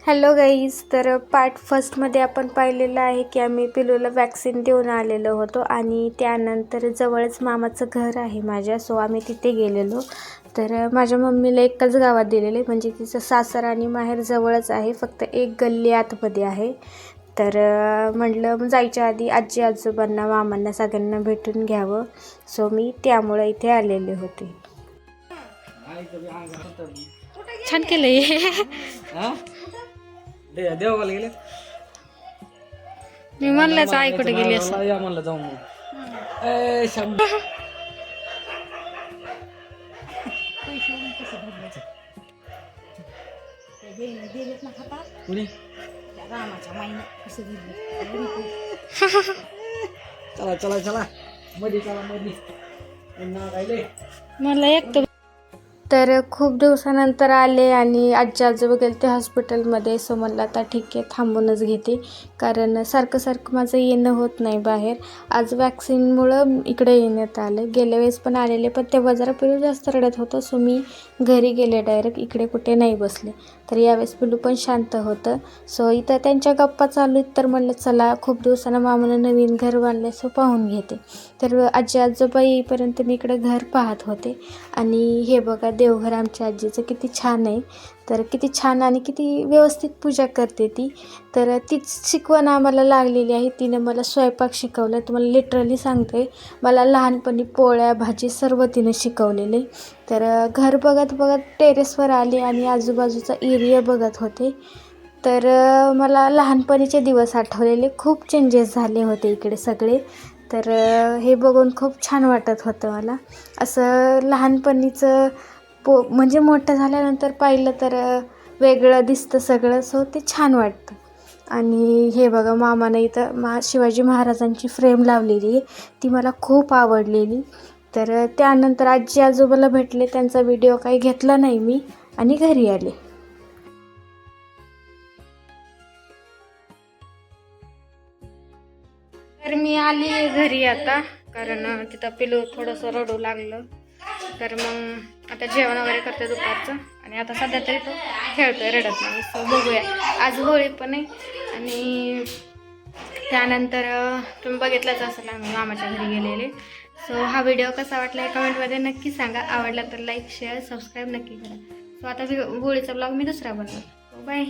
Hello guys, तर part फर्स्टमध्ये आपण पाहिलेलं आहे की आम्ही पिलूला वॅक्सिन देऊन आलेलो होतो आणि त्यानंतर जवळच मामाचं घर आहे माझ्या, सो आम्ही तिथे गेलेलो. तर माझ्या मम्मीला एकाच गावात दिलेले, म्हणजे तिचं सासर आणि माहेर जवळच आहे, फक्त एक गल्ली आतमध्ये आहे. तर म्हटलं जायच्या आधी आजी आजोबांना मामांना सगळ्यांना भेटून घ्यावं, सो मी त्यामुळे इथे आलेले होते. छान केलंय. देवाला गेले. मी म्हणलंच आई कुठे गेली असं. या म्हणलं जाऊन मग. चला चला चला मध्ये चला मध्ये मला एक तर खूप दिवसानंतर आले आणि आजी आजोबा गेले ते हॉस्पिटलमध्ये, सो म्हणलं आता ठीक आहे थांबूनच घेते, कारण सारखं सारखं माझं येणं होत नाही बाहेर. आज वॅक्सिनमुळं इकडे येण्यात आलं. गेल्या वेळेस पण आलेले, पण तेव्हा जरा पिलू जास्त रडत होतं, सो मी घरी गेले डायरेक्ट, इकडे कुठे नाही बसले. तर यावेळेस पिलू पण शांत होतं, सो इथं त्यांच्या गप्पा चालू आहेत. तर म्हणलं चला, खूप दिवसानं मामानं नवीन घर बांधले, सो पाहून घेते. तर आजी आजोबा येईपर्यंत मी इकडे घर पाहत होते. आणि हे बघा देवघर आमच्या आजीचं किती छान आहे. तर किती छान आणि किती व्यवस्थित पूजा करते ती. तर तीच शिकवण आम्हाला लागलेली आहे. तिनं मला स्वयंपाक शिकवला. तुम्हाला लिटरली सांगते, मला लहानपणी पोळ्या भाजी सर्व तिनं शिकवलेले. तर घर बघत बघत टेरेसवर आले आणि आजूबाजूचा एरिया बघत होते. तर मला लहानपणीचे दिवस आठवलेले. खूप चेंजेस झाले होते इकडे सगळे. तर हे बघून खूप छान वाटत होतं मला. असं लहानपणीचं म्हणजे मोठं झाल्यानंतर पाहिलं तर वेगळं दिसतं सगळं, सो ते छान वाटतं. आणि हे बघा मामानं इथं शिवाजी महाराजांची फ्रेम लावलेली आहे, ती मला खूप आवडलेली. तर त्यानंतर आजी आजोबाला भेटले, त्यांचा व्हिडिओ काही घेतला नाही मी आणि घरी आले. तर मी आली घरी आता, कारण तिथं पिलू थोडंसं रडू लागलं. तर मग आता जेवण वगैरे करते दुपारचं, आणि आता सध्या तरी तो खेळतोय, रडत नाही. सो बघूया, आज होळी पण आहे. आणि त्यानंतर तुम्ही बघितलंच असेल आम्ही मामाच्या घरी गेलेले. सो हा व्हिडिओ कसा वाटला आहे कमेंटमध्ये नक्की सांगा. आवडला तर लाईक शेअर सबस्क्राईब नक्की करा. सो आता होळीचा ब्लॉग मी दुसरा बनवतो. बाय.